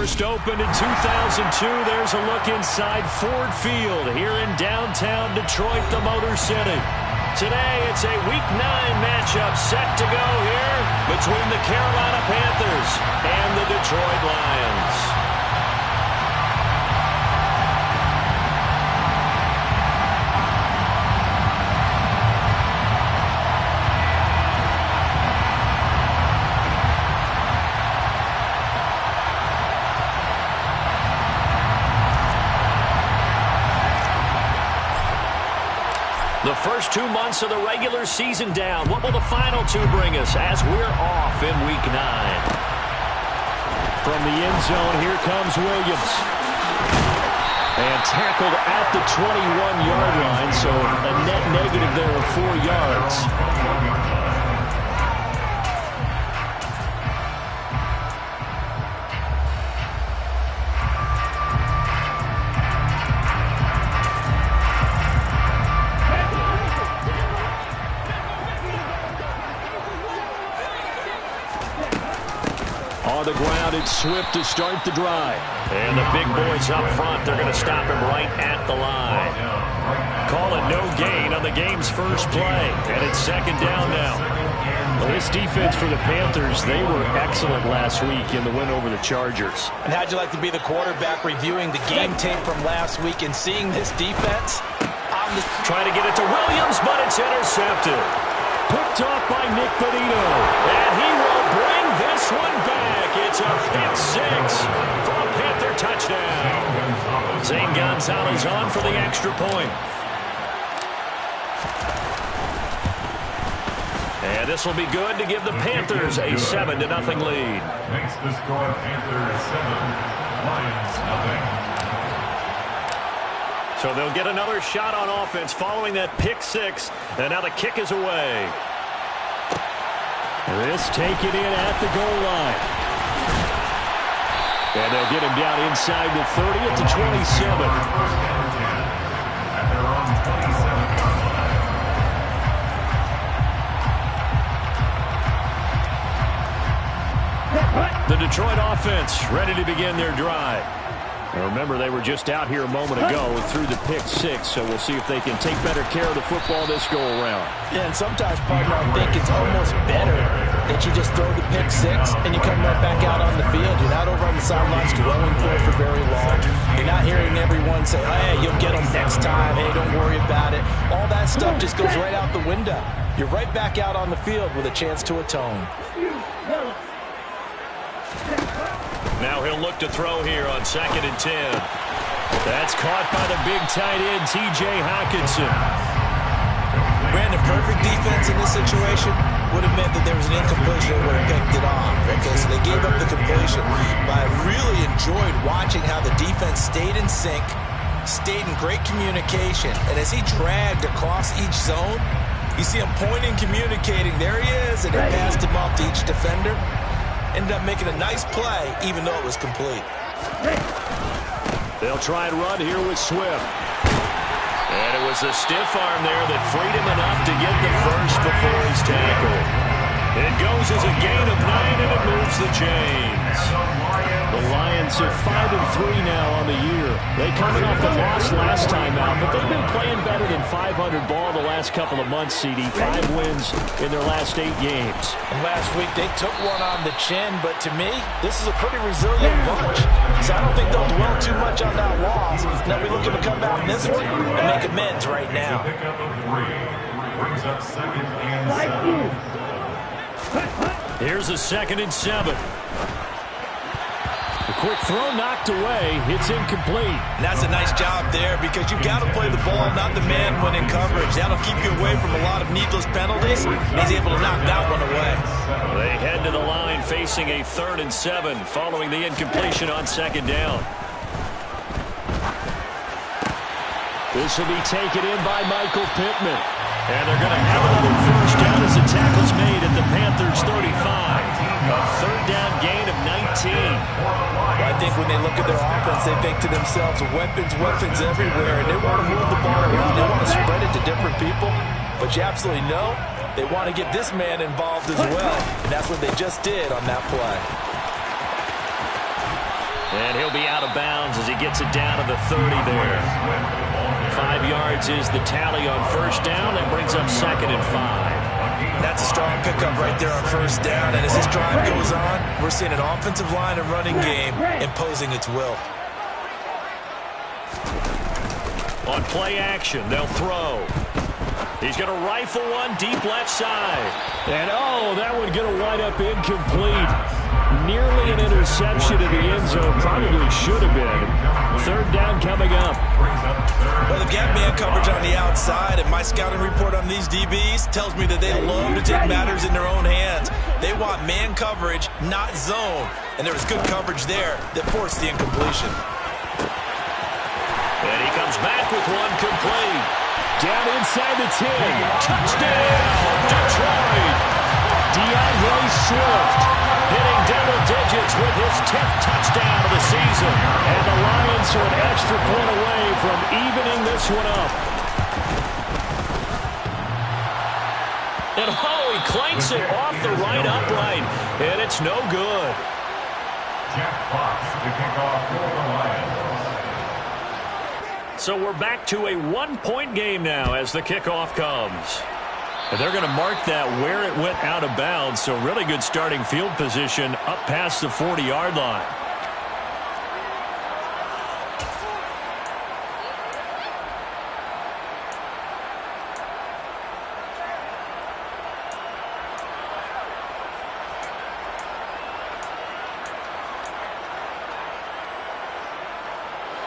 first opened in 2002. There's a look inside Ford Field here in downtown Detroit, the Motor City. Today, it's a Week 9 matchup set to go here between the Carolina Panthers and the Detroit Lions. The first 2 months of the regular season down. What will the final 2 bring us as we're off in Week 9? From the end zone, here comes Williams. And tackled at the 21-yard line, so a net negative there of 4 yards. On the ground, it's Swift to start the drive. And the big boys up front, they're going to stop him right at the line. Call it no gain on the game's first play. And it's second down now. Well, this defense for the Panthers, they were excellent last week in the win over the Chargers. And how'd you like to be the quarterback reviewing the game tape from last week and seeing this defense? Trying to get it to Williams, but it's intercepted. Picked off by Nick Bonito. And he will bring this one back. It's a pick six for a Panther touchdown. Zane Gonzalez on for the extra point. And this will be good to give the Panthers a 7-0 lead. Makes the score Panthers 7, Lions nothing. So they'll get another shot on offense following that pick six. And now the kick is away. This taken in at the goal line. And they'll get him down inside the 30 at the 27. At their own 27. The Detroit offense ready to begin their drive. Now remember, they were just out here a moment ago through the pick six, so we'll see if they can take better care of the football this go-around. Yeah, and sometimes, partner, I think it's almost better that you just throw the pick six and you come right back out on the field. You're not over on the sidelines dwelling for it for very long. You're not hearing everyone say, oh, hey, you'll get them next time. Hey, don't worry about it. All that stuff just goes right out the window. You're right back out on the field with a chance to atone. Now he'll look to throw here on 2nd and 10. That's caught by the big tight end, T.J. Hockenson. Brandon, perfect defense in this situation would have meant that there was an incompletion that would have picked it off. Okay, so they gave up the completion. But I really enjoyed watching how the defense stayed in sync, stayed in great communication. And as he dragged across each zone, you see him pointing, communicating. There he is, and he passed him off to each defender. Ended up making a nice play, even though it was complete. They'll try and run here with Swift. And it was a stiff arm there that freed him enough to get the first before he's tackled. It goes as a gain of 9, and it moves the chains. The Lions are 5-3 now on the year. They coming off the loss last time out, but they've been playing better than 500 ball the last couple of months, CD. 5 wins in their last 8 games. And last week they took one on the chin, but to me, this is a pretty resilient bunch. So I don't think they'll dwell too much on that loss. Now we're looking to come out in this one and make amends right now. Pickup of 3 brings up 2nd and 7. Here's a 2nd and 7. A quick throw knocked away. It's incomplete. And that's a nice job there because you've got to play the ball, not the man when in coverage. That'll keep you away from a lot of needless penalties. And he's able to knock that one away. They head to the line facing a 3rd and 7 following the incompletion on 2nd down. This will be taken in by Michael Pittman. And they're going to have another first down as the tackle's made at the Panthers' 35. A 3rd down gain of 19. I think when they look at their offense, they think to themselves, weapons everywhere. And they want to move the ball around. They want to spread it to different people. But you absolutely know they want to get this man involved as well. And that's what they just did on that play. And he'll be out of bounds as he gets it down to the 30 there. 5 yards is the tally on first down. That brings up 2nd and 5. That's a strong pickup right there on first down. And as this drive goes on, we're seeing an offensive line and running game imposing its will. On play action, they'll throw. He's going to rifle one deep left side. And, oh, that one going to wind up incomplete. Nearly an interception in the end zone. Probably should have been. 3rd down coming up. Well, they've got man coverage on the outside, and my scouting report on these DBs tells me that they love to take matters in their own hands. They want man coverage, not zone. And there was good coverage there that forced the incompletion. And he comes back with one complete. Down inside the 10. Touchdown, Detroit. DeAndre Swift hitting double digits with his 10th touchdown of the season. And the Lions are an extra point away from evening this one up. And oh, he clanks it off the right upright. And it's no good. Jack Fox to kick off for the Lions. So we're back to a 1-point game now as the kickoff comes. And they're going to mark that where it went out of bounds, so really good starting field position up past the 40-yard line.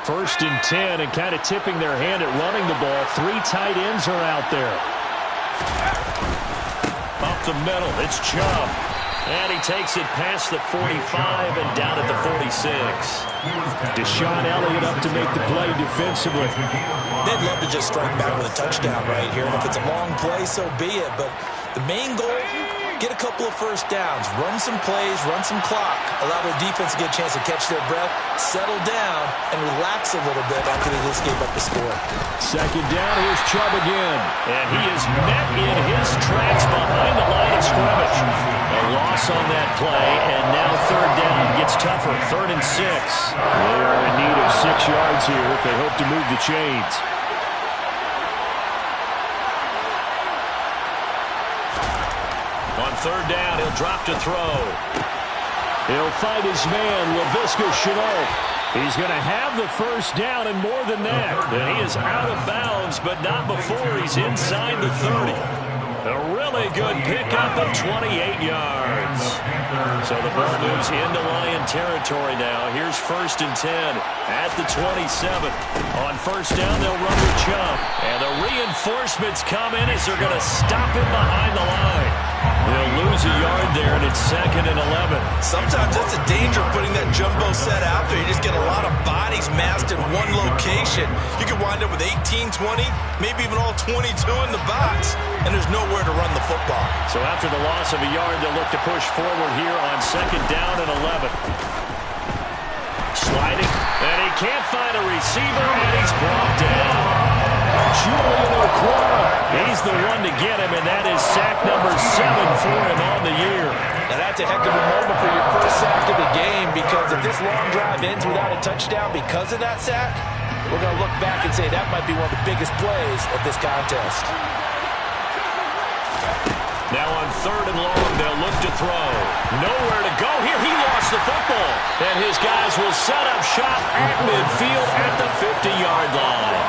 First and 10, and kind of tipping their hand at running the ball. 3 tight ends are out there. Up the middle, it's Chubb. And he takes it past the 45 and down at the 46. Deshaun Elliott up to make the play defensively. They'd love to just strike back with a touchdown right here. And if it's a long play, so be it. But the main goal, get a couple of first downs, run some plays, run some clock, allow their defense to get a chance to catch their breath, settle down, and relax a little bit after they just gave up the score. 2nd down, here's Chubb again. And he is met in his tracks behind the line of scrimmage. A loss on that play, and now 3rd down gets tougher. 3rd and 6. They are in need of 6 yards here if they hope to move the chains. On 3rd down, he'll drop to throw. He'll find his man, Laviska Shenault. He's going to have the first down and more than that. And he is out of bounds, but not before he's inside the 30. A really good pickup of 28 yards. So the ball moves into Lion territory now. Here's 1st and 10 at the 27. On first down, they'll run with Chubb. And the reinforcements come in as they're going to stop him behind the line. They'll lose a yard there, and it's 2nd and 11. Sometimes that's a danger putting that jumbo set out there. You just get a lot of bodies massed in one location. You could wind up with 18, 20, maybe even all 22 in the box, and there's nowhere to run the football. So after the loss of a yard, they'll look to push forward here on 2nd down and 11. Sliding, and he can't find a receiver, and he's brought down. Julian Okwara, he's the one to get him, and that is sack number 7 for him on the year. Now that's a heck of a moment for your first sack of the game, because if this long drive ends without a touchdown because of that sack, we're going to look back and say that might be one of the biggest plays of this contest. Now on 3rd and long, they'll look to throw. Nowhere to go here. He lost the football. And his guys will set up shop at midfield at the 50-yard line.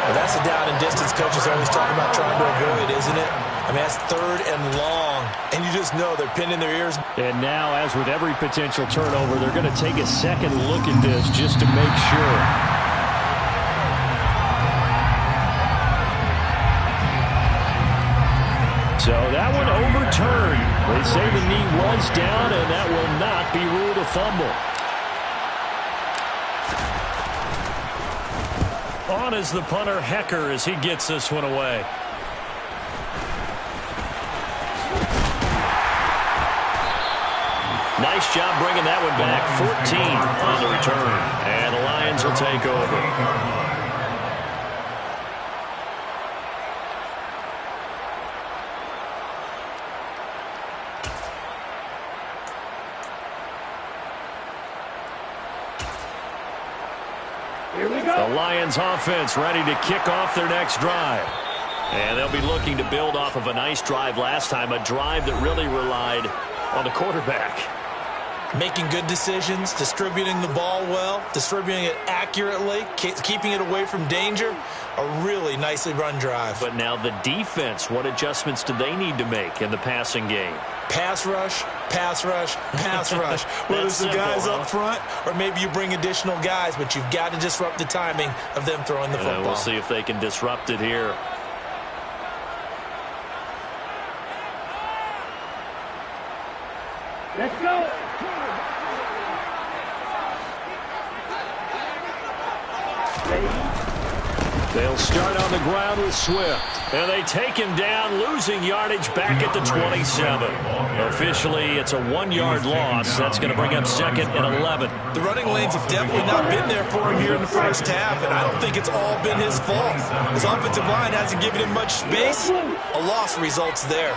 Well, that's the down and distance coaches always talk about trying to avoid, isn't it? I mean, that's 3rd and long, and you just know they're pinning their ears. And now, as with every potential turnover, they're going to take a second look at this just to make sure. So that one overturned. They say the knee was down, and that will not be ruled a fumble. On is the punter, Hecker, as he gets this one away. Nice job bringing that one back. 14 on the return. And the Lions will take over. The Lions offense ready to kick off their next drive. And they'll be looking to build off of a nice drive last time, a drive that really relied on the quarterback. Making good decisions, distributing the ball well, distributing it accurately, keeping it away from danger. A really nicely run drive. But now the defense, what adjustments do they need to make in the passing game? Pass rush, pass rush, pass rush. Whether it's the guys up front or maybe you bring additional guys, but you've got to disrupt the timing of them throwing the football. We'll see if they can disrupt it here. Let's go. They'll start on the ground with Swift. And they take him down, losing yardage back at the 27. Officially, it's a 1-yard loss. That's going to bring up 2nd and 11. The running lanes have definitely not been there for him here in the first half, and I don't think it's all been his fault. His offensive line hasn't given him much space. A loss results there.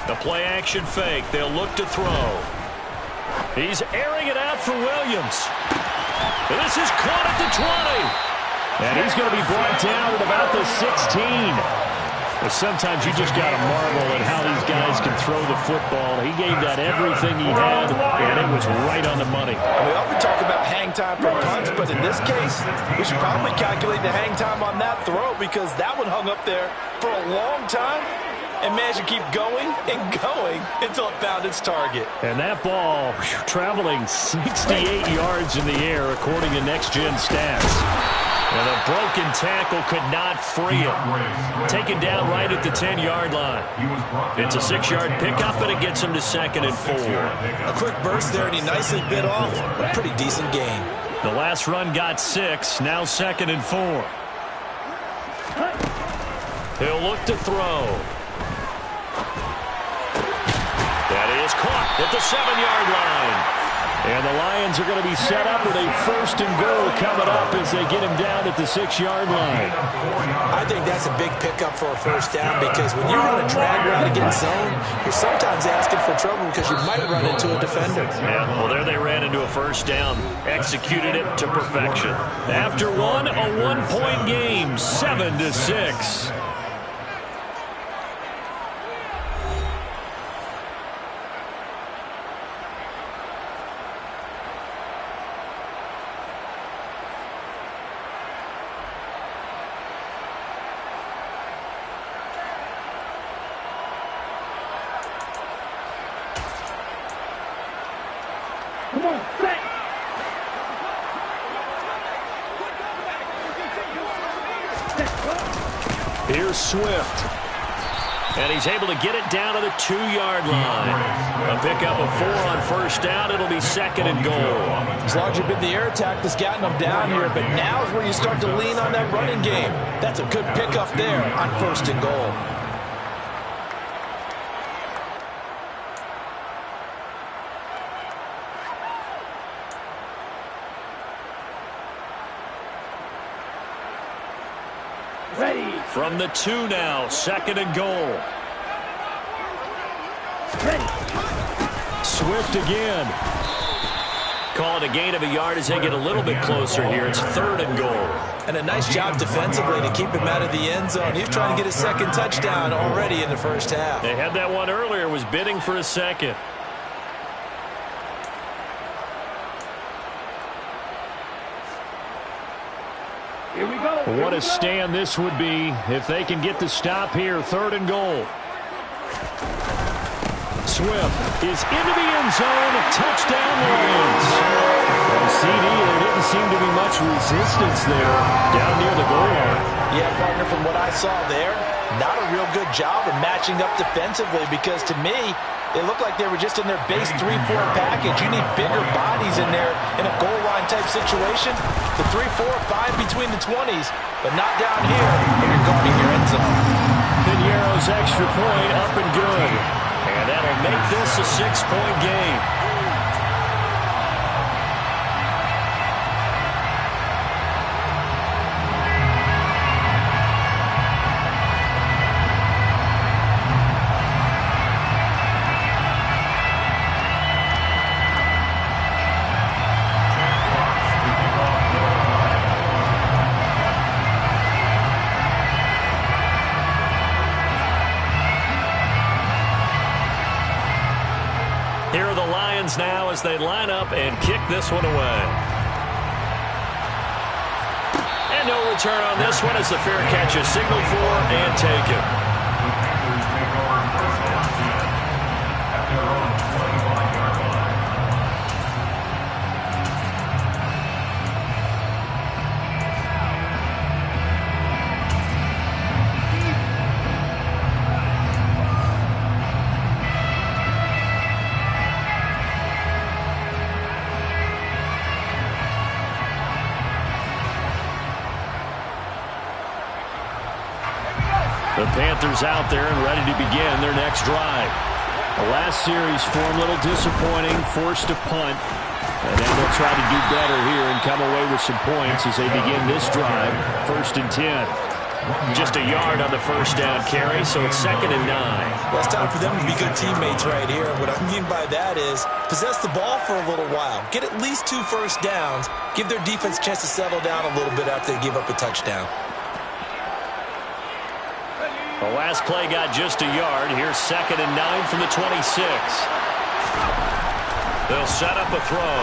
The play-action fake. They'll look to throw. He's airing it out for Williams. And this is caught at the 20. And he's going to be brought down at about the 16. But sometimes you just got to marvel at how these guys can throw the football. He gave that everything he had, and it was right on the money. We often talk about hang time for punts, but in this case, we should probably calculate the hang time on that throw because that one hung up there for a long time and managed to keep going and going until it found its target. And that ball traveling 68 yards in the air, according to Next Gen Stats. And a broken tackle could not free him. Taken down right at the 10-yard line. It's a 6-yard pickup, and it gets him to 2nd and 4. A quick burst there, and he nicely bit off a pretty decent gain. The last run got 6, now 2nd and 4. He'll look to throw. That is caught at the 7-yard line. And the Lions are going to be set up with a 1st and goal coming up as they get him down at the 6-yard line. I think that's a big pickup for a 1st down because when you run a drag route against zone, you're sometimes asking for trouble because you might run into a defender. Yeah, well, there they ran into a 1st down. Executed it to perfection. After one, a 1-point game, 7-6. Here's Swift. And he's able to get it down to the 2-yard line. A pickup of 4 on 1st down. It'll be 2nd and goal. It's largely been the air attack that's gotten them down here, but now is where you start to lean on that running game. That's a good pickup there on 1st and goal. From the 2 now, 2nd and goal. Swift again. Call it a gain of a yard as they get a little bit closer here. It's 3rd and goal. And a nice job defensively to keep him out of the end zone. He's trying to get his 2nd touchdown already in the 1st half. They had that one earlier, was bidding for a 2nd. Here we go. What a stand this would be if they can get the stop here. 3rd and goal. Swift is into the end zone. Touchdown Lions. From CD, there didn't seem to be much resistance there down near the goal line. Yeah, partner, from what I saw there, not a real good job of matching up defensively because to me, they looked like they were just in their base 3-4 package. You need bigger bodies in there in a goal line type situation. The 3-4, fine between the 20s, but not down here when you're guarding your end zone. Piniero's extra point up and good. And that'll make this a 6-point game. stands now as they line up and kick this one away. And no return on this one as the fair catch is signaled for and taken. The Panthers take over first down at their own 25-yard line. The Panthers out there and ready to begin their next drive. The last series form a little disappointing, forced a punt. And then they'll try to do better here and come away with some points as they begin this drive. 1st and 10. Just a yard on the first down carry, so it's 2nd and 9. Well, it's time for them to be good teammates right here. What I mean by that is possess the ball for a little while. Get at least 2 first downs. Give their defense a chance to settle down a little bit after they give up a touchdown. The last play got just a yard. Here's 2nd and 9 from the 26. They'll set up a throw.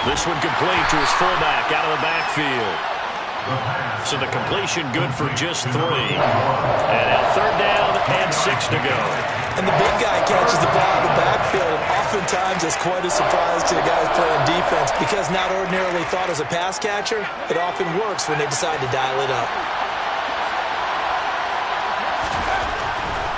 This one complete to his fullback out of the backfield. So the completion good for just 3. And now 3rd down and 6 to go. And the big guy catches the ball in the backfield, and oftentimes it's quite a surprise to the guys playing defense because not ordinarily thought as a pass catcher, it often works when they decide to dial it up.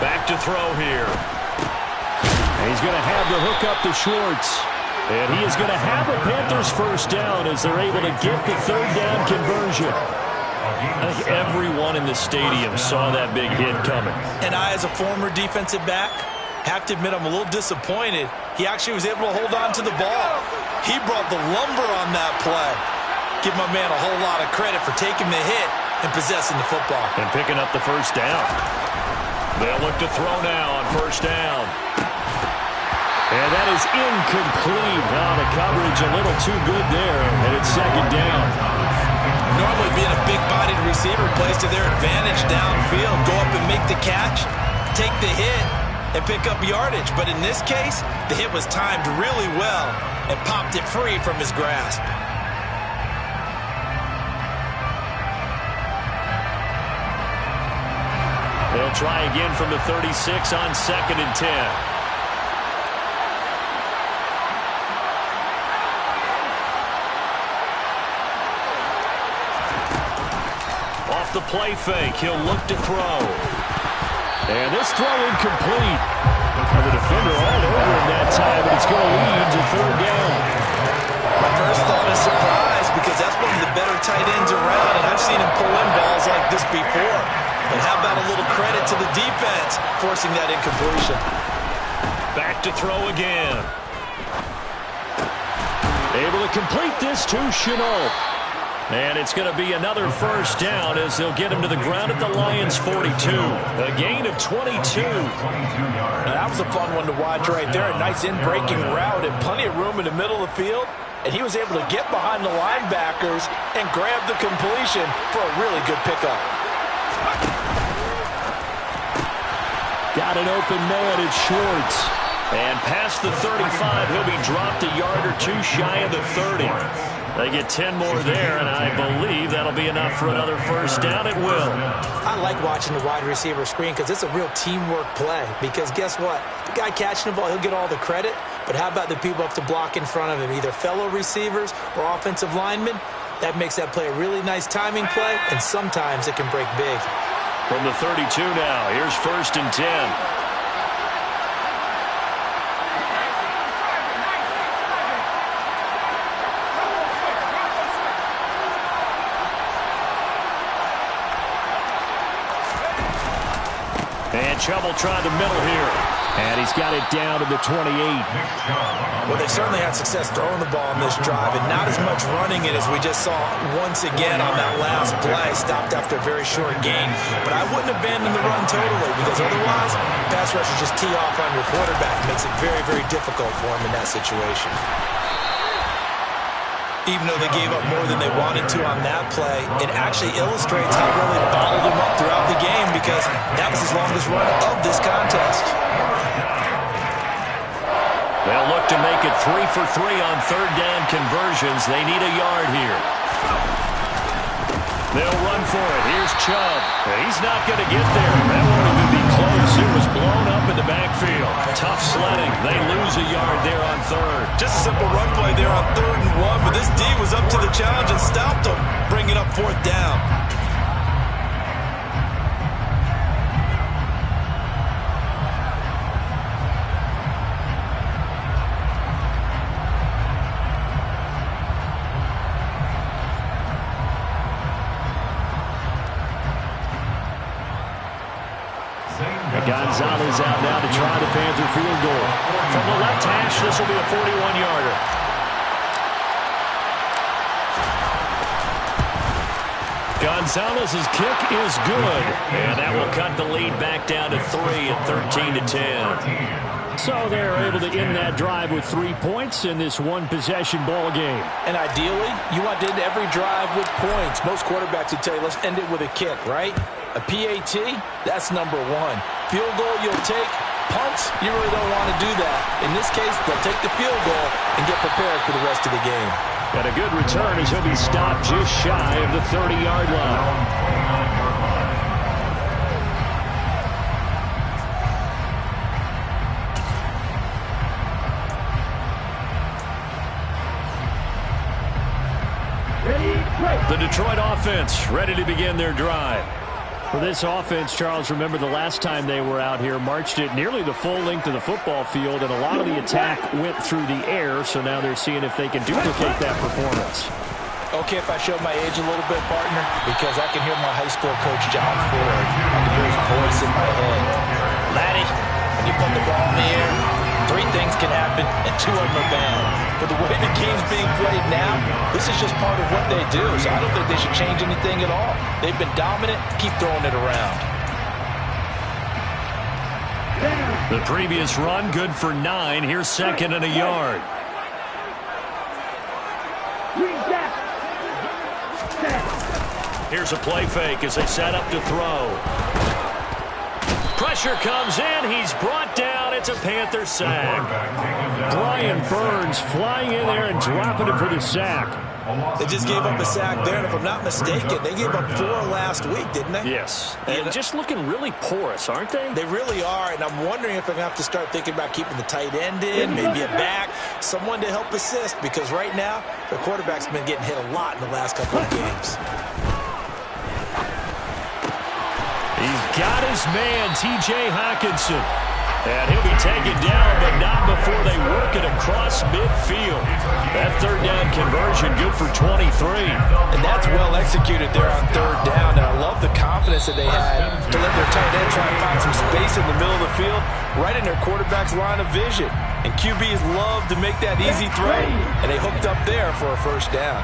Back to throw here. And he's going to have the hook up to Schwartz. And he is going to have a Panthers first down as they're able to get the 3rd down conversion. I think everyone in the stadium saw that big hit coming. And I, as a former defensive back, have to admit I'm a little disappointed. He actually was able to hold on to the ball. He brought the lumber on that play. Give my man a whole lot of credit for taking the hit and possessing the football. And picking up the first down. They'll look to throw now on 1st down. And that is incomplete. The coverage a little too good there, and it's 2nd down. Normally being a big-bodied receiver plays to their advantage downfield. Go up and make the catch, take the hit, and pick up yardage. But in this case, the hit was timed really well and popped it free from his grasp. They'll try again from the 36 on 2nd and 10. Off the play fake, he'll look to throw. And this throw incomplete. The defender all over him that time, but it's going to lead to 3rd down. My first thought is surprise because that's one of the better tight ends around, and I've seen him pull in balls like this before. But how about a little credit to the defense forcing that incompletion? Back to throw again. Able to complete this to Chenault. And it's going to be another first down as they'll get him to the ground at the Lions' 42. A gain of 22. Now, that was a fun one to watch right there. A nice in-breaking route and plenty of room in the middle of the field. And he was able to get behind the linebackers and grab the completion for a really good pickup. Got an open man, it's Schwartz. And past the 35, he'll be dropped a yard or 2 shy of the 30. They get 10 more there, and I believe that'll be enough for another first down. It will. I like watching the wide receiver screen because it's a real teamwork play. Because guess what? The guy catching the ball, he'll get all the credit. But how about the people up to block in front of him, either fellow receivers or offensive linemen? That makes that play a really nice timing play, and sometimes it can break big. From the 32 now, here's 1st and 10. And Chubb will try the middle here. And he's got it down to the 28. Well, they certainly had success throwing the ball in this drive, and not as much running it as we just saw once again on that last play. Stopped after a very short gain. But I wouldn't abandon the run totally, because otherwise, pass rushers just tee off on your quarterback. Makes it very, very difficult for him in that situation. Even though they gave up more than they wanted to on that play, it actually illustrates how well they bottled him up throughout the game, because that was his longest run of this contest. They'll look to make it 3 for 3 on third down conversions. They need a yard here. They'll run for it. Here's Chubb. He's not going to get there. That won't even be close. It was blown up in the backfield. Tough sledding. They lose a yard there on third. Just a simple run play there on 3rd and 1, but this D was up to the challenge and stopped them, bringing up 4th down. Gonzalez out now to try the Panther field goal. From the left hash, this will be a 41-yarder. Gonzalez's kick is good, and that will cut the lead back down to 3 at 13-10. So they're able to end that drive with 3 points in this one-possession ball game. And ideally, you want to end every drive with points. Most quarterbacks would tell you, let's end it with a kick, right? A PAT, that's number 1. Field goal you'll take. Punts, you really don't want to do that. In this case, they'll take the field goal and get prepared for the rest of the game. And a good return as he'll be stopped just shy of the 30-yard line. The Detroit offense ready to begin their drive. For this offense, Charles, remember the last time they were out here, marched it nearly the full length of the football field, and a lot of the attack went through the air, so now they're seeing if they can duplicate that performance. Okay, if I showed my age a little bit, partner, because I can hear my high school coach, John Ford. I can hear his voice in my head. Laddie, when you put the ball in the air, 3 things can happen, and 2 of them are bad. But the way the game's being played now, this is just part of what they do. So I don't think they should change anything at all. They've been dominant. Keep throwing it around. The previous run, good for 9. Here's 2nd and a yard. Here's a play fake as they set up to throw. Pressure comes in. He's brought down. It's a Panther sack. Brian Burns flying in there and dropping him for the sack. They just gave up a sack there, and if I'm not mistaken, they gave up 4 last week, didn't they? Yes. And just looking really porous, aren't they? They really are, and I'm wondering if they're going to have to start thinking about keeping the tight end in, maybe a back, someone to help assist, because right now, the quarterback's been getting hit a lot in the last couple of games. He's got his man, T.J. Hockenson. And he'll be taken down, but not before they work it across midfield. That 3rd down conversion good for 23. And that's well executed there on 3rd down. And I love the confidence that they had to let their tight end try and find some space in the middle of the field, right in their quarterback's line of vision. And QBs love to make that easy throw, and they hooked up there for a 1st down.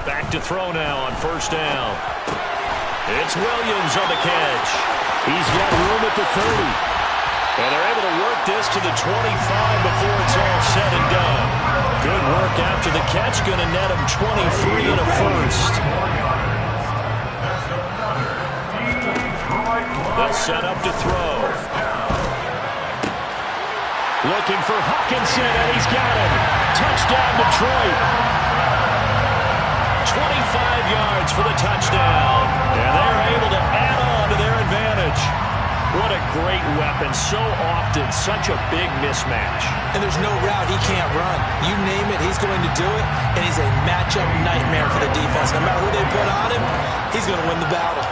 Back to throw now on 1st down. It's Williams on the catch. He's got room at the 30. And they're able to work this to the 25 before it's all said and done. Good work after the catch. Going to net him 23 and a 1st. They'll set up to throw. Looking for Hockenson, and he's got him. Touchdown, Detroit. 25 yards for the touchdown. And they're able to add on to their advantage. What a great weapon. So often, such a big mismatch. And there's no route he can't run. You name it, he's going to do it. And he's a matchup nightmare for the defense. No matter who they put on him, he's going to win the battle.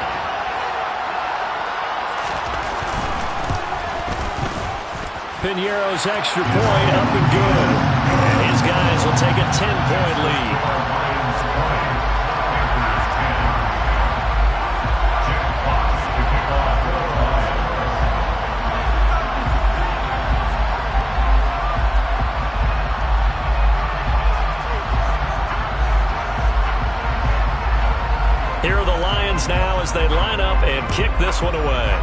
Piñeiro's extra point up and good. And his guys will take a 10-point lead. Here are the Lions now as they line up and kick this one away.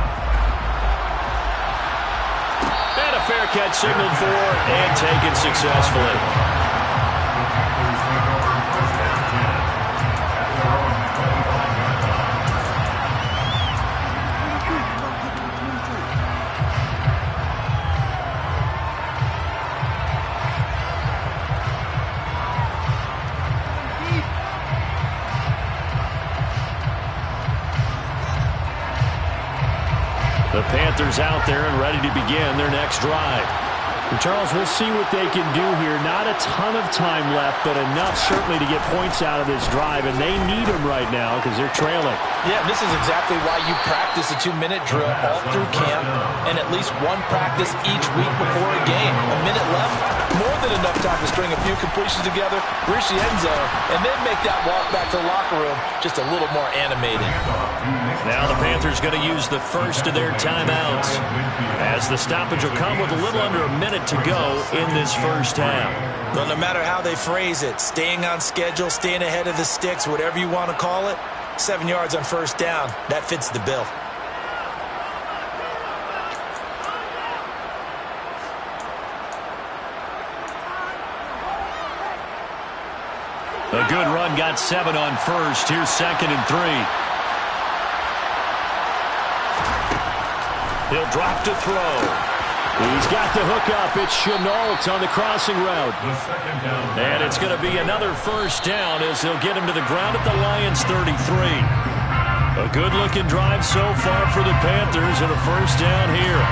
And a fair catch signaled for and taken successfully. The Panthers out there and ready to begin their next drive. And Charles, we'll see what they can do here. Not a ton of time left, but enough certainly to get points out of this drive, and they need them right now because they're trailing. Yeah, this is exactly why you practice a 2-minute drill all through camp and at least one practice each week before a game. A minute left, more than enough time to string a few completions together, reach the end zone, and then make that walk back to the locker room just a little more animated. Now the Panthers going to use the first of their timeouts as the stoppage will come with a little under a minute to go in this first half. Well, no matter how they phrase it, staying on schedule, staying ahead of the sticks, whatever you want to call it, 7 yards on first down, that fits the bill. A good run got 7 on first. Here's 2nd and 3. He'll drop to throw. He's got the hook up. It's Chenault on the crossing route. And it's going to be another first down as they'll get him to the ground at the Lions' 33. A good-looking drive so far for the Panthers and a first down here.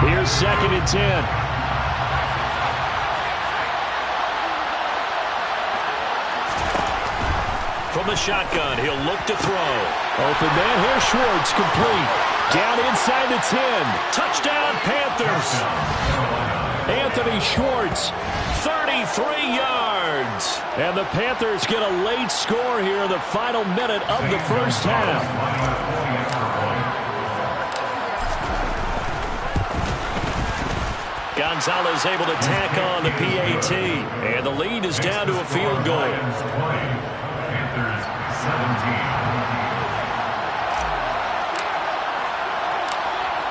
Here's 2nd and 10. From the shotgun, he'll look to throw. Open man, here's Schwartz, complete. Down inside the 10. Touchdown, Panthers. Anthony Schwartz. 33 yards. And the Panthers get a late score here in the final minute of the first half. Gonzalez able to tack on the PAT. And the lead is down to a field goal.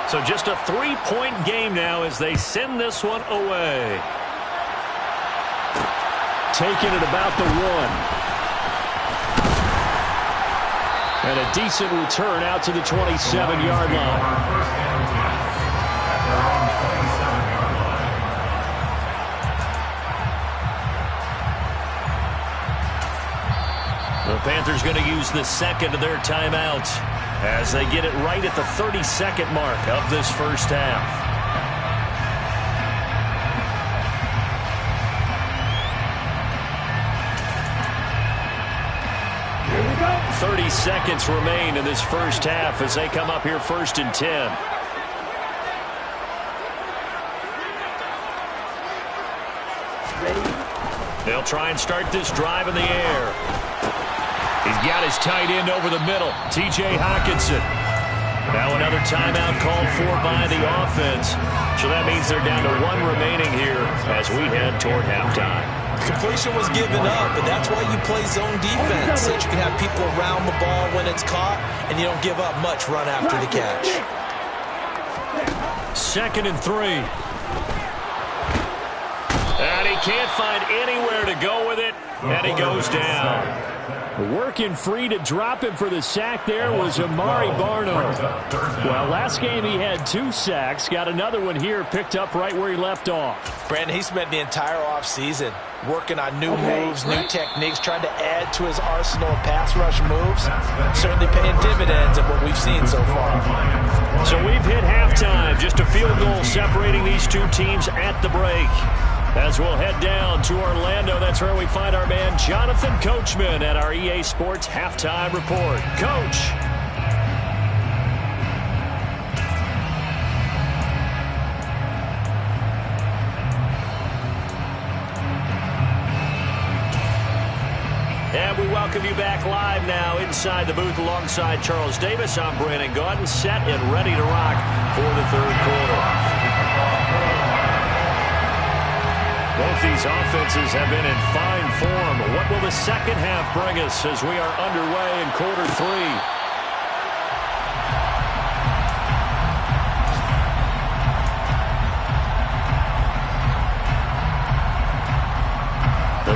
So just a 3-point game now as they send this one away. Taking it about the 1. And a decent return out to the 27-yard line. The Panthers going to use the second of their timeouts as they get it right at the 32nd mark of this first half. Here we go. 30 seconds remain in this first half as they come up here 1st and 10. They'll try and start this drive in the air. He's got his tight end over the middle, T.J. Hockenson. Now another timeout called for by the offense. So that means they're down to 1 remaining here as we head toward halftime. Completion was given up, but that's why you play zone defense, so that you can have people around the ball when it's caught, and you don't give up much run after the catch. 2nd and 3. And he can't find anywhere to go with it, and he goes down. Working free to drop him for the sack there was Amari Barno. Well, last game he had 2 sacks. Got another one here, picked up right where he left off. Brandon, he spent the entire offseason working on new moves, new techniques, trying to add to his arsenal of pass rush moves. Certainly paying dividends of what we've seen so far. So we've hit halftime. Just a field goal separating these two teams at the break. As we'll head down to Orlando, that's where we find our man Jonathan Coachman at our EA Sports Halftime Report. Coach. And we welcome you back live now inside the booth alongside Charles Davis. I'm Brandon Gaudin, set and ready to rock for the third quarter. Both these offenses have been in fine form. What will the second half bring us as we are underway in quarter 3?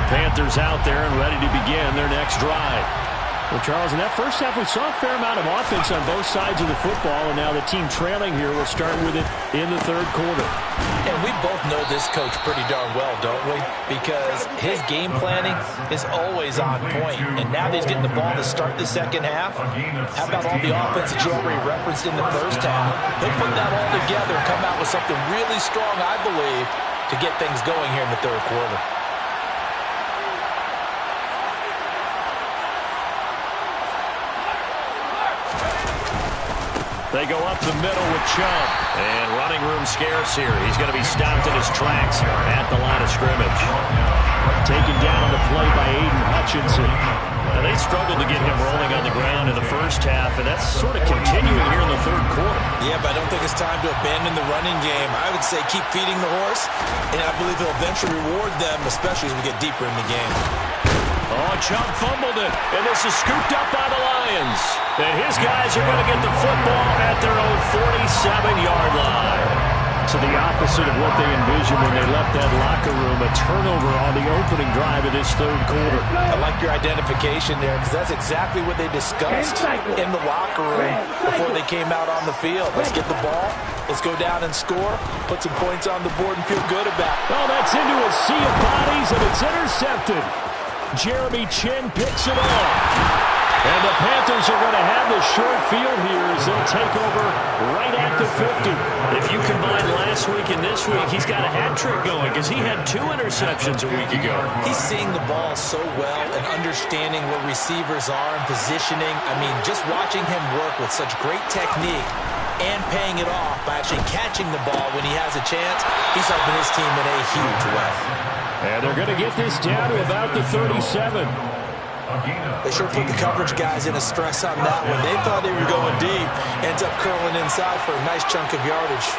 Panthers out there and ready to begin their next drive. Well, Charles, in that first half, we saw a fair amount of offense on both sides of the football, and now the team trailing here will start with it in the third quarter. And we both know this coach pretty darn well, don't we? Because his game planning is always on point. And now that he's getting the ball to start the second half, how about all the offense that you already referenced in the first half? He'll put that all together and come out with something really strong, I believe, to get things going here in the third quarter. They go up the middle with Chubb. And running room scarce here. He's going to be stopped in his tracks at the line of scrimmage. Taken down on the play by Aiden Hutchinson. Now, they struggled to get him rolling on the ground in the first half, and that's sort of continuing here in the third quarter. Yeah, but I don't think it's time to abandon the running game. I would say keep feeding the horse, and I believe he'll eventually reward them, especially as we get deeper in the game. Oh, Chubb fumbled it, and this is scooped up by the Lions. And his guys are going to get the football at their own 47-yard line. To the opposite of what they envisioned when they left that locker room, a turnover on the opening drive of this third quarter. I like your identification there because that's exactly what they discussed in the locker room before they came out on the field. Let's get the ball, let's go down and score, put some points on the board and feel good about it. Oh, that's into a sea of bodies, and it's intercepted. Jeremy Chin picks it off. And the Panthers are going to have the short field here as they'll take over right at the 50. If you combine last week and this week, he's got a hat trick going because he had 2 interceptions a week ago. He's seeing the ball so well and understanding where receivers are and positioning. I mean, just watching him work with such great technique and paying it off by actually catching the ball when he has a chance, he's helping his team in a huge way. And they're going to get this down to about the 37. They sure put the coverage guys in a stress on that one. They thought they were going deep. Ends up curling inside for a nice chunk of yardage.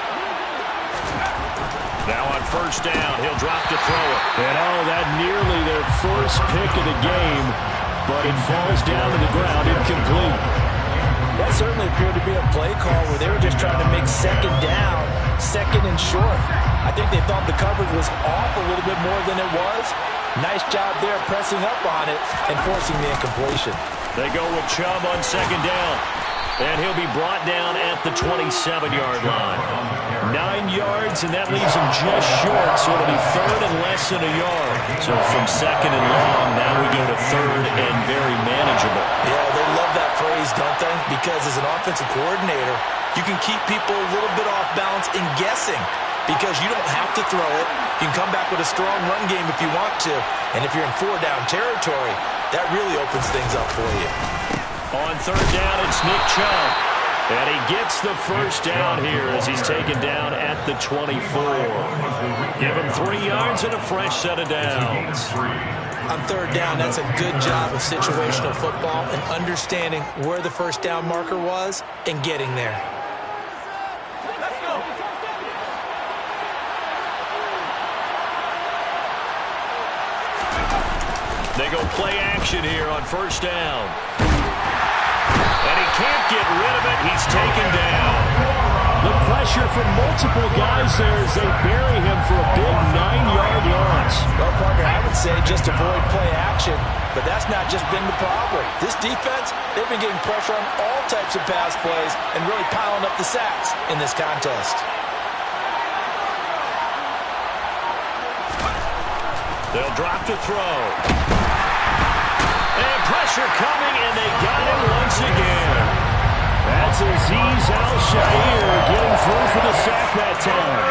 Now on first down, he'll drop to throw it. And oh, that nearly their first pick of the game, but it falls down to the ground incomplete. That certainly appeared to be a play call where they were just trying to make second down, second and short. I think they thought the coverage was off a little bit more than it was. Nice job there pressing up on it and forcing the incompletion. They go with Chubb on second down. And he'll be brought down at the 27-yard line. 9 yards, and that leaves him just short, so it'll be third and less than a yard. So from second and long, now we go to third and very manageable. Yeah, they love that phrase, don't they? Because as an offensive coordinator, you can keep people a little bit off balance in guessing because you don't have to throw it. You can come back with a strong run game if you want to. And if you're in 4-down territory, that really opens things up for you. On third down, it's Nick Chubb. And he gets the first down here as he's taken down at the 24. Give him 3 yards and a fresh set of downs. On third down, that's a good job of situational football and understanding where the first down marker was and getting there. They go play action here on first down. And he can't get rid of it. He's taken down. The pressure from multiple guys there as they bury him for a big 9-yard loss. Well, partner, I would say just avoid play action, but that's not just been the problem. This defense, they've been getting pressure on all types of pass plays and really piling up the sacks in this contest. They'll drop to throw. And pressure coming, and they got him once again. That's Azeez Al-Shaair getting through for the sack that time.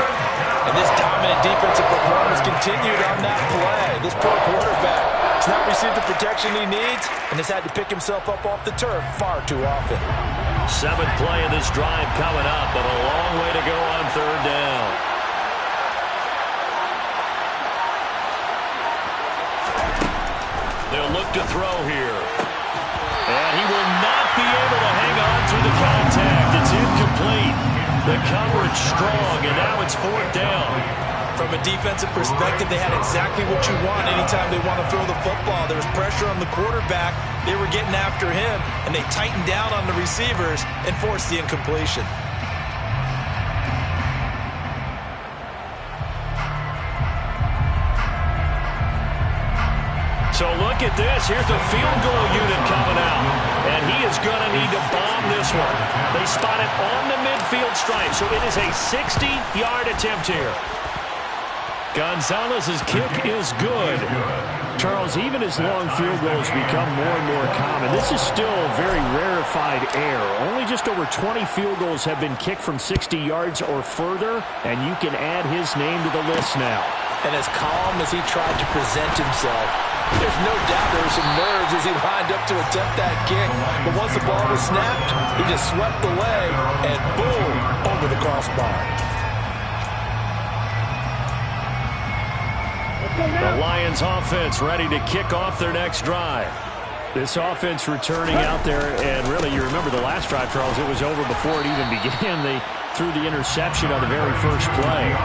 And this dominant defensive performance continued on that play. This poor quarterback has not received the protection he needs and has had to pick himself up off the turf far too often. 7th play of this drive coming up, but a long way to go on third down. They'll look to throw here. And he will not be able to hang on through the contact. It's incomplete. The coverage strong, and now it's 4th down. From a defensive perspective, they had exactly what you want anytime they want to throw the football. There was pressure on the quarterback. They were getting after him, and they tightened down on the receivers and forced the incompletion. at this. Here's the field goal unit coming out. And he is going to need to bomb this one. They spot it on the midfield stripe, so it is a 60-yard attempt here. Gonzalez's kick is good. Charles, even as long field goals become more and more common, this is still a very rarefied air. Only just over 20 field goals have been kicked from 60 yards or further, and you can add his name to the list now. And as calm as he tried to present himself, there's no doubt there were some nerves as he lined up to attempt that kick. But once the ball was snapped, he just swept the leg, and boom, over the crossbar. The Lions offense ready to kick off their next drive. This offense returning out there, and really, you remember the last drive, Charles, it was over before it even began. They threw the interception on the very first play.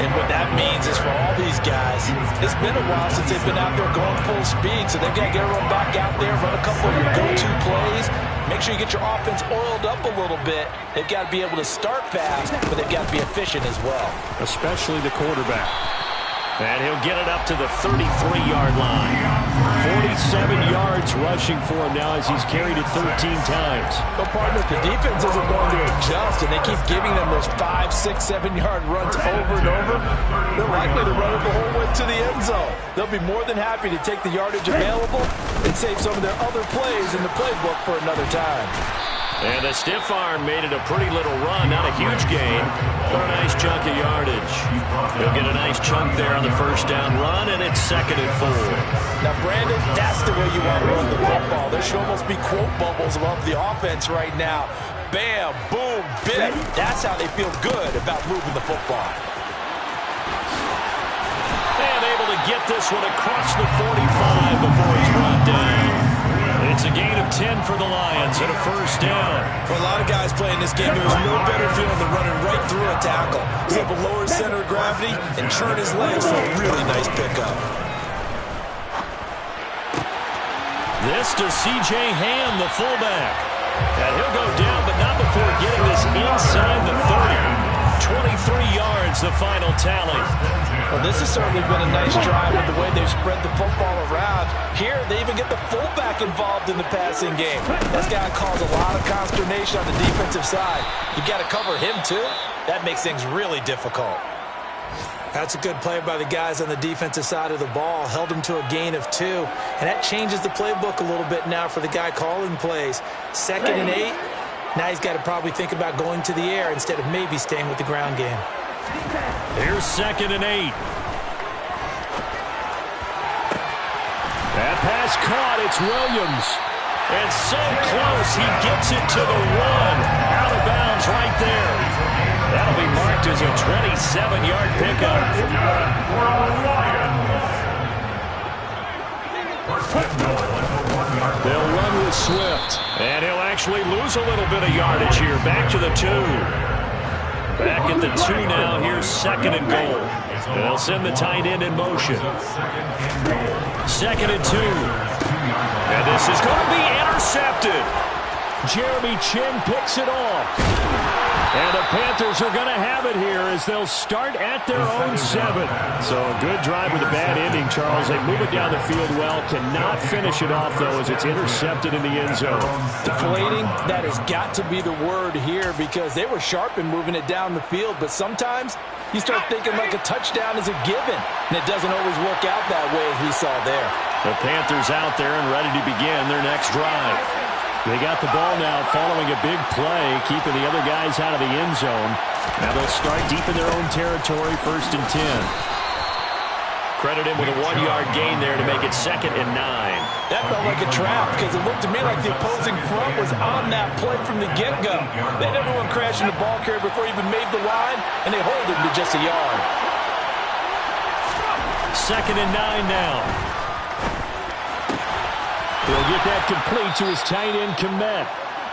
And what that means is for all these guys, it's been a while since they've been out there going full speed, so they've got to get everyone back out there, run a couple of your go-to plays, make sure you get your offense oiled up a little bit. They've got to be able to start fast, but they've got to be efficient as well. Especially the quarterback. And he'll get it up to the 33-yard line. 47 yards rushing for him now as he's carried it 13 times. But partner, the defense isn't going to adjust, and they keep giving them those 5, 6, 7-yard runs over and over. They're likely to run it the whole way to the end zone. They'll be more than happy to take the yardage available and save some of their other plays in the playbook for another time. And the stiff arm made it a pretty little run. Not a huge gain, but a nice chunk of yardage. He'll get a nice chunk there on the first down run, and it's 2nd and 4. Now, Brandon, that's the way you want to run the football. There should almost be quote bubbles above the offense right now. Bam, boom, bit. That's how they feel good about moving the football. And able to get this one across the 45 before he's brought down. It's a gain of 10 for the Lions and a first down. For a lot of guys playing this game, there's no better feeling than running right through a tackle. He's able to lower his center of gravity and turn his legs for a really nice pickup. This to C.J. Ham, the fullback. And he'll go down, but not before getting this inside the 30. 23 yards, the final tally. Well, this has certainly been a nice drive with the way they've spread the football around. Here, they even get the fullback involved in the passing game. That's got to cause a lot of consternation on the defensive side. You've got to cover him, too. That makes things really difficult. That's a good play by the guys on the defensive side of the ball. Held him to a gain of 2. And that changes the playbook a little bit now for the guy calling plays. 2nd and 8. Now he's got to probably think about going to the air instead of maybe staying with the ground game. Here's 2nd and 8. That pass caught. It's Williams. And so close. He gets it to the 1. Out of bounds right there. That'll be marked as a 27-yard pickup. They'll run with Swift. And he'll actually lose a little bit of yardage here. Back to the 2. Back at the 2 now. Here's 2nd and goal. They'll send the tight end in motion. 2nd and 2. And this is going to be intercepted. Jeremy Chin picks it off. And the Panthers are going to have it here as they'll start at their own 7. So a good drive with a bad ending, Charles. They move it down the field well. Cannot finish it off, though, as it's intercepted in the end zone. Deflating, that has got to be the word here because they were sharp in moving it down the field. But sometimes you start thinking like a touchdown is a given. And it doesn't always work out that way as we saw there. The Panthers out there and ready to begin their next drive. They got the ball now following a big play, keeping the other guys out of the end zone. Now they'll start deep in their own territory, 1st and 10. Credit him with a 1-yard gain there to make it 2nd and 9. That felt like a trap because it looked to me like the opposing front was on that play from the get-go. They had everyone crashing the ball carrier before he even made the line, and they hold him to just a yard. 2nd and 9 now. He'll get that complete to his tight end, Komet.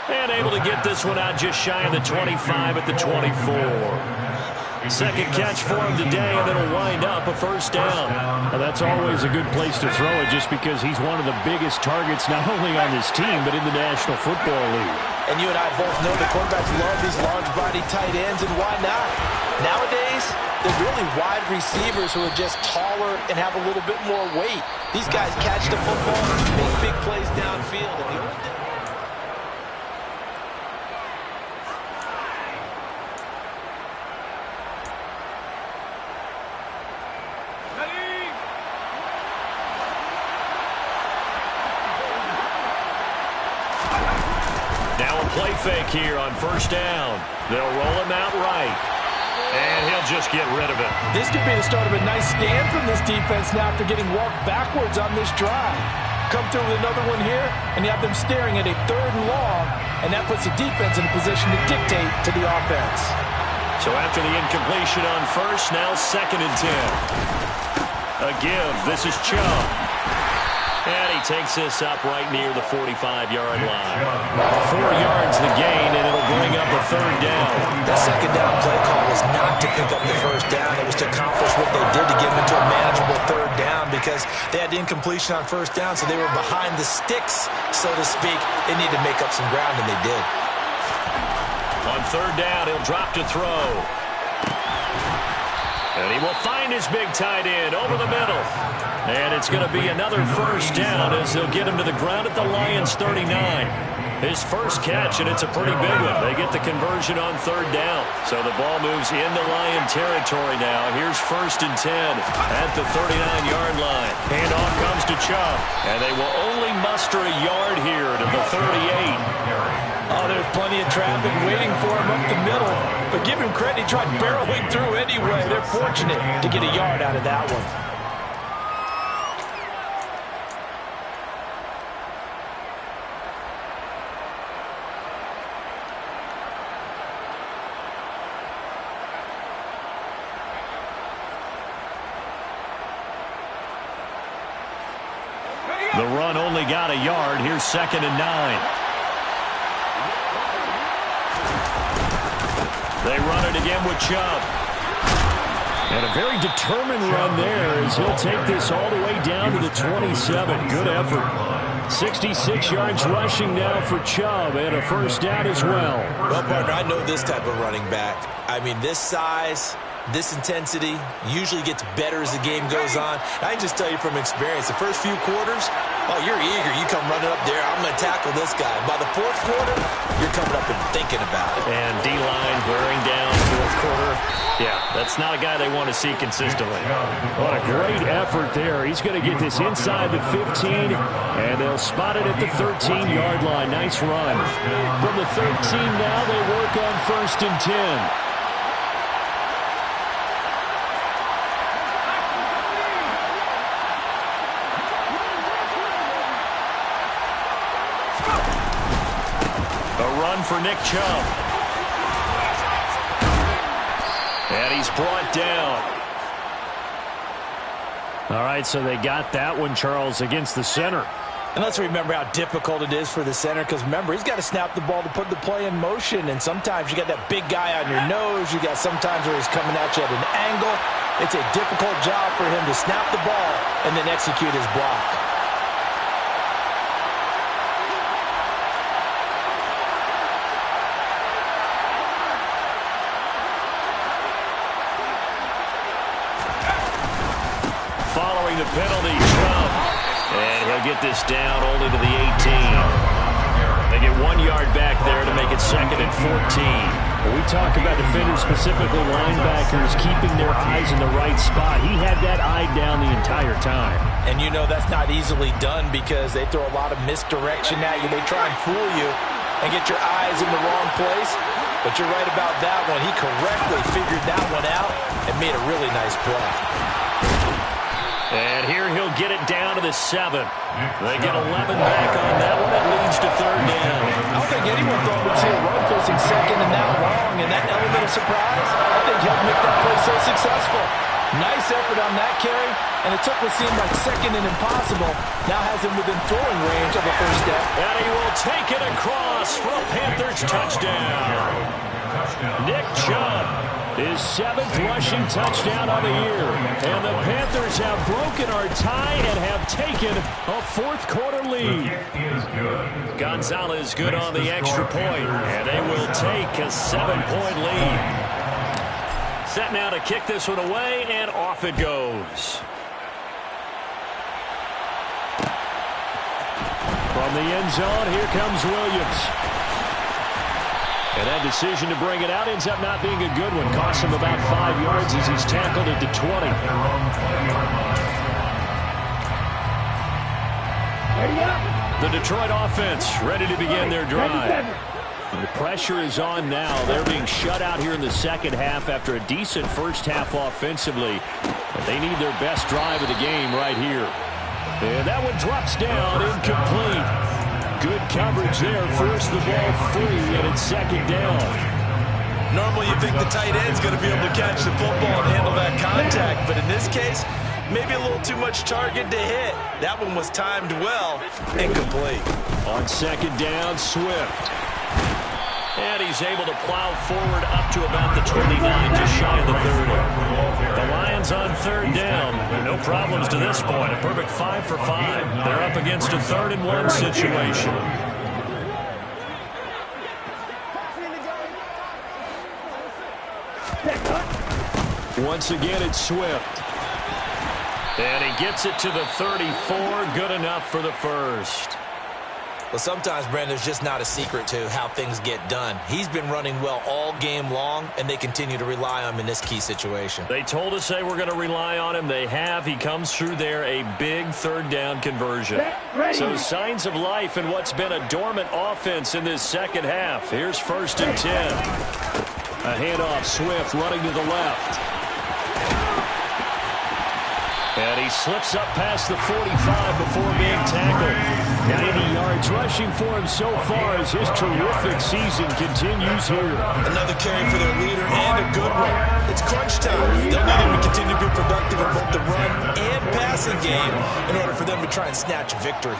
And able to get this one out just shy of the 25 at the 24. Second catch for him today, and it'll wind up a first down. Now that's always a good place to throw it just because he's one of the biggest targets not only on this team but in the National Football League. And you and I both know the quarterbacks love these large-body tight ends, and why not? Nowadays, nowadays, they're really wide receivers who are just taller and have a little bit more weight. These guys catch the football, make big plays downfield. And the old days. Now a play fake here on first down. They'll roll him out right. And he'll just get rid of it. This could be the start of a nice stand from this defense now after getting walked backwards on this drive. Come through with another one here, and you have them staring at a 3rd and long, and that puts the defense in a position to dictate to the offense. So after the incompletion on first, now 2nd and 10. A give. This is Chubb. And he takes this up right near the 45-yard line. 4 yards the gain, and it'll bring up a 3rd down. That 2nd down play call was not to pick up the 1st down. It was to accomplish what they did to get them into a manageable 3rd down because they had the incompletion on 1st down, so they were behind the sticks, so to speak. They needed to make up some ground, and they did. On 3rd down, he'll drop to throw. And he will find his big tight end over the middle. And it's going to be another 1st down as they'll get him to the ground at the Lions' 39. His first catch, and it's a pretty big one. They get the conversion on 3rd down. So the ball moves into Lion territory now. Here's 1st and 10 at the 39-yard line. Handoff comes to Chubb. And they will only muster a yard here to the 38. Oh, there's plenty of traffic waiting for him up the middle. But give him credit, he tried barreling through anyway. They're fortunate to get a yard out of that one. The run only got a yard. Here's 2nd and 9. They run it again with Chubb. And a very determined run there as he'll take this all the way down to the 27. Good effort. 66 yards rushing now for Chubb and a 1st down as well. Well, partner, I know this type of running back. I mean, this size, this intensity usually gets better as the game goes on. I can just tell you from experience, the first few quarters, oh, you're eager. You come running up there, I'm going to tackle this guy. By the 4th quarter, you're coming up and thinking about it. And D-line wearing down 4th quarter. Yeah, that's not a guy they want to see consistently. What a great effort there. He's going to get this inside the 15, and they'll spot it at the 13-yard line. Nice run. From the 13 now, they work on 1st and 10. For Nick Chubb. And he's brought down. All right, so they got that one, Charles, against the center. And let's remember how difficult it is for the center because, remember, he's got to snap the ball to put the play in motion. And sometimes you got that big guy on your nose. You got sometimes where he's coming at you at an angle. It's a difficult job for him to snap the ball and then execute his block. The penalty, Trump. And he'll get this down only to the 18. They get 1 yard back there to make it 2nd and 14. When we talk about defenders, specifically linebackers, keeping their eyes in the right spot. He had that eye down the entire time. And you know that's not easily done because they throw a lot of misdirection at you. They try and fool you and get your eyes in the wrong place. But you're right about that one. He correctly figured that one out and made a really nice play. And here he'll get it down to the 7. They get 11 back on that one. It leads to 3rd down. I don't think anyone thought we'd see a run facing 2nd and that long. And that element of surprise, I think, helped make that play so successful. Nice effort on that carry. And it took what seemed like 2nd and impossible. Now has him within throwing range of a 1st down. And he will take it across for a Panthers touchdown. Nick Chubb. His 7th rushing touchdown on the year. And the Panthers have broken our tie and have taken a 4th quarter lead. Gonzalez good on the extra point, and they will take a 7-point lead. Set now to kick this one away, and off it goes. From the end zone, here comes Williams. And that decision to bring it out ends up not being a good one. Costs him about 5 yards as he's tackled at the 20. The Detroit offense ready to begin their drive. The pressure is on now. They're being shut out here in the second half after a decent first half offensively. But they need their best drive of the game right here. And that one drops down, incomplete. Good coverage there, forced the ball free, and it's second down. Normally you think the tight end's going to be able to catch the football and handle that contact, but in this case, maybe a little too much target to hit. That one was timed well, incomplete. On second down, Swift. And he's able to plow forward up to about the 29, just shy of the 30. The Lions on third down. No problems to this point. A perfect 5 for 5. They're up against a 3rd and 1 situation. Once again, it's Swift. And he gets it to the 34. Good enough for the first. Well, sometimes, Brandon, there's just not a secret to how things get done. He's been running well all game long, and they continue to rely on him in this key situation. They told us they were going to rely on him. They have. He comes through there, a big 3rd down conversion. So signs of life in what's been a dormant offense in this second half. Here's 1st and 10. A handoff, Swift running to the left. And he slips up past the 45 before being tackled. 90 yards rushing for him so far as his terrific season continues here. Another carry for their leader and a good one. It's crunch time. They'll need him to continue to be productive in both the run and passing game in order for them to try and snatch victory.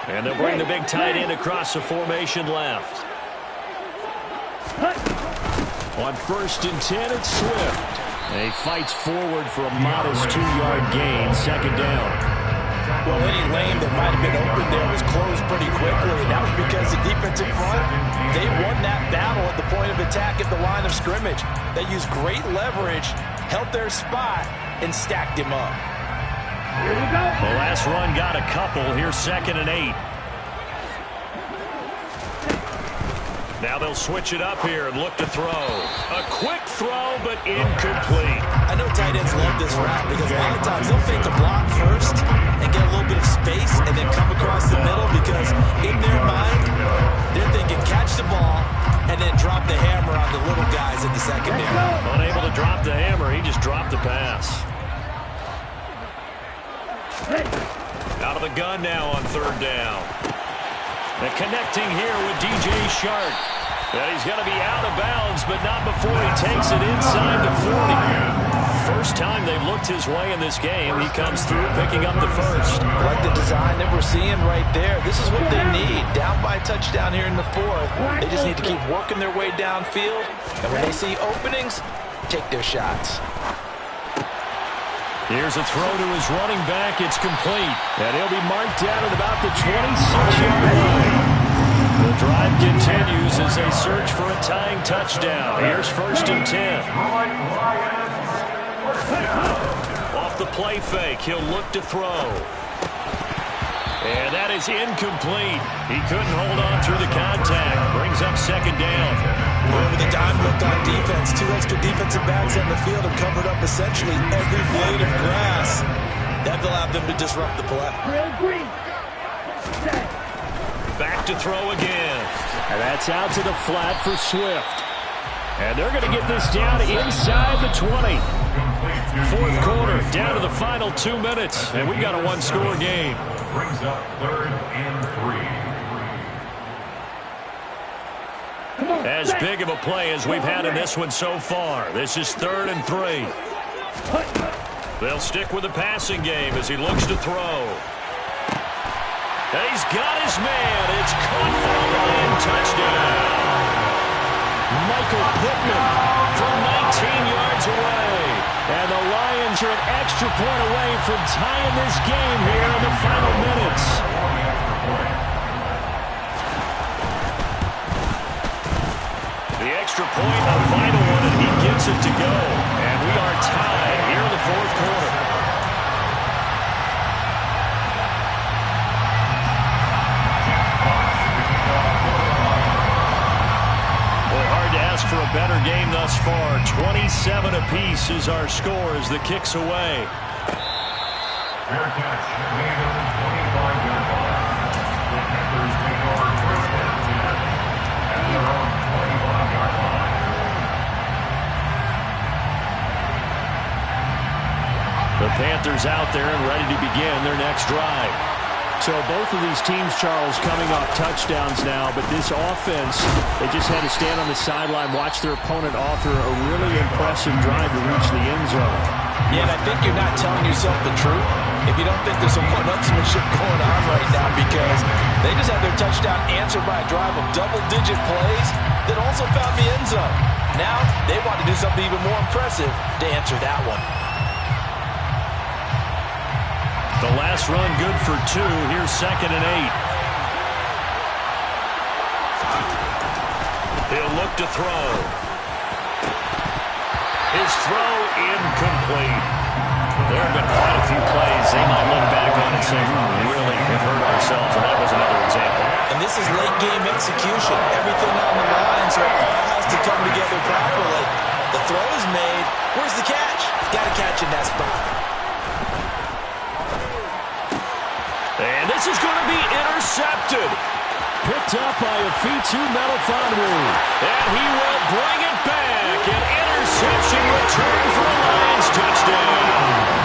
And they'll bring the big tight end across the formation left. On 1st and 10, it's Swift. And he fights forward for a modest 2-yard gain, second down. Well, any lane that might have been open there was closed pretty quickly, and that was because the defensive front, they won that battle at the point of attack at the line of scrimmage. They used great leverage, held their spot, and stacked him up. Here we go. The last run got a couple. Here's 2nd and 8. Now they'll switch it up here and look to throw. A quick throw, but incomplete. I know tight ends love this route because a lot of times they'll fake a block first and get a little bit of space and then come across the middle because in their mind, they're thinking catch the ball and then drop the hammer on the little guys in the secondary. Unable to drop the hammer, he just dropped the pass. Out of the gun now on 3rd down. And connecting here with DJ Shark. And he's going to be out of bounds, but not before he takes it inside the 40. First time they've looked his way in this game. He comes through picking up the first. I like the design that we're seeing right there. This is what they need. Down by a touchdown here in the 4th. They just need to keep working their way downfield. And when they see openings, take their shots. Here's a throw to his running back. It's complete. And he'll be marked down at about the 26-yard line. The drive continues as they search for a tying touchdown. Here's 1st and 10. Off the play fake, he'll look to throw. And that is incomplete. He couldn't hold on through the contact. Brings up 2nd down. Over the dime look on defense. 2 extra defensive backs on the field have covered up essentially every blade of grass. That allowed them to disrupt the play. Back to throw again. And that's out to the flat for Swift. And they're going to get this down inside the 20. 4th quarter, down to the final 2 minutes. And we got a 1-score game. Brings up 3rd and 3. As big of a play as we've had in this one so far. This is 3rd and 3. They'll stick with the passing game as he looks to throw. And he's got his man. It's caught for a Lion touchdown. Michael Pittman from 19 yards away. And the Lions are an extra point away from tying this game here in the final minutes. The extra point, a vital wants it to go. And we are tied here in the fourth quarter. Well, hard to ask for a better game thus far. 27 apiece is our score as the kick's away. Fair catch. Made on the 25-yard line. The Panthers take over first and 10 at their own 25-yard line. The Panthers out there and ready to begin their next drive. So both of these teams, Charles, coming off touchdowns now, but this offense, they just had to stand on the sideline, watch their opponent author a really impressive drive to reach the end zone. Yeah, and I think you're not telling yourself the truth if you don't think there's some one-upsmanship going on right now, because they just had their touchdown answered by a drive of double-digit plays that also found the end zone. Now they want to do something even more impressive to answer that one. The last run good for 2. Here's 2nd and 8. He'll look to throw. His throw incomplete. There have been quite a few plays they might look back on and say, we really have hurt ourselves, and that was another example. And this is late game execution. Everything on the line, so it all has to come together properly. The throw is made. Where's the catch? Got to catch in that spot. And this is going to be intercepted. Picked up by Afitu Melifonwu. And he will bring it back. An interception return for a Lions touchdown.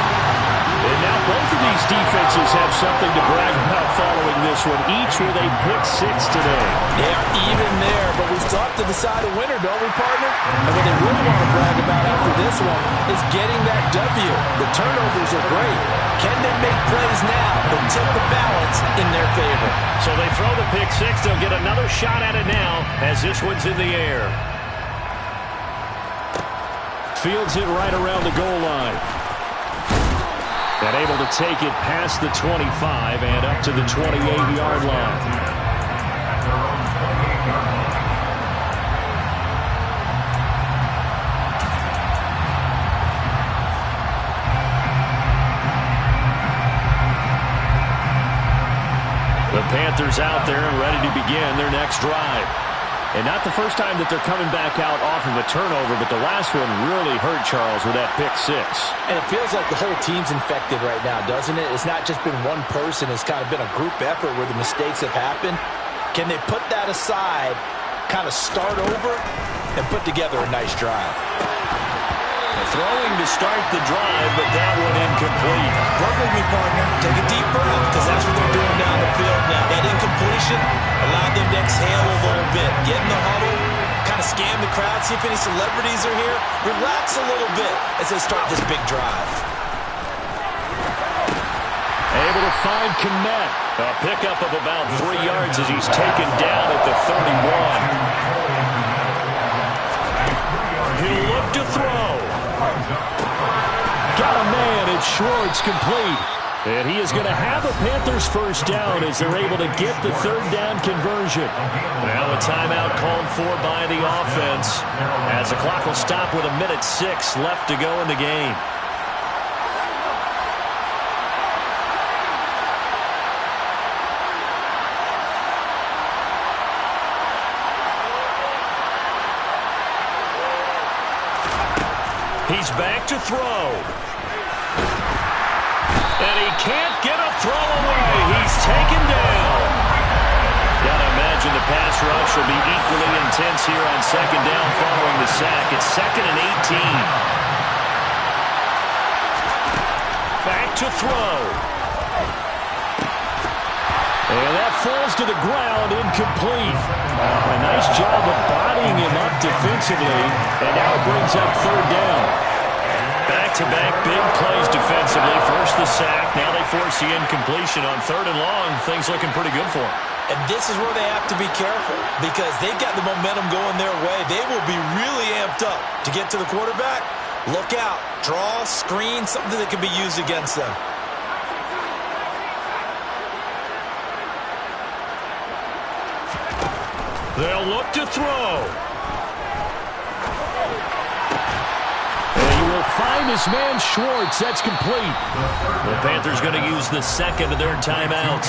And now both of these defenses have something to brag about following this one, each with a pick 6 today. Yeah, even there, but we still have to decide a winner, don't we, partner? And what they really want to brag about after this one is getting that W. The turnovers are great. Can they make plays now that tip the balance in their favor? So they throw the pick 6. They'll get another shot at it now as this one's in the air. Fields it right around the goal line. And able to take it past the 25 and up to the 28-yard line. The Panthers out there and ready to begin their next drive. And not the first time that they're coming back out off of a turnover, but the last one really hurt Charles with that pick 6. And it feels like the whole team's infected right now, doesn't it? It's not just been one person. It's kind of been a group effort where the mistakes have happened. Can they put that aside, kind of start over, and put together a nice drive? Throwing to start the drive, but that one incomplete. Work with me, partner. Take a deep breath, because that's what they're doing down the field now. That incompletion allowed them to exhale a little bit. Get in the huddle, kind of scan the crowd, see if any celebrities are here. Relax a little bit as they start this big drive. Able to find Kmet. A pickup of about 3 yards as he's taken down at the 31. He'll look to throw. Got a man, it's short, it's complete. And he is going to have a Panthers first down as they're able to get the 3rd down conversion. Now a timeout called for by the offense as the clock will stop with 1:06 left to go in the game. He's back to throw. And he can't get a throw away. He's taken down. Gotta imagine the pass rush will be equally intense here on 2nd down following the sack. It's 2nd and 18. Back to throw. And that falls to the ground, incomplete. A nice job of bodying him up defensively, and now it brings up 3rd down. Back-to-back big plays defensively. First the sack, now they force the incompletion on 3rd and long. Things looking pretty good for them. And this is where they have to be careful because they've got the momentum going their way. They will be really amped up to get to the quarterback. Look out. Draw, screen, something that can be used against them. They'll look to throw. find his man Schwartz. That's complete. The Panthers going to use the second of their timeouts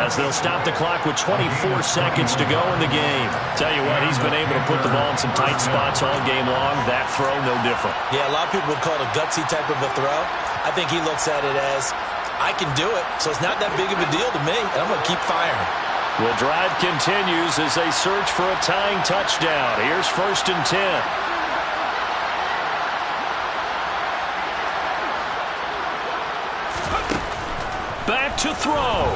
as they'll stop the clock with 24 seconds to go in the game. Tell you what, he's been able to put the ball in some tight spots all game long. That throw, no different. Yeah, a lot of people would call it a gutsy type of a throw. I think he looks at it as, I can do it, so it's not that big of a deal to me, and I'm going to keep firing. The drive continues as they search for a tying touchdown. Here's 1st and 10. Back to throw.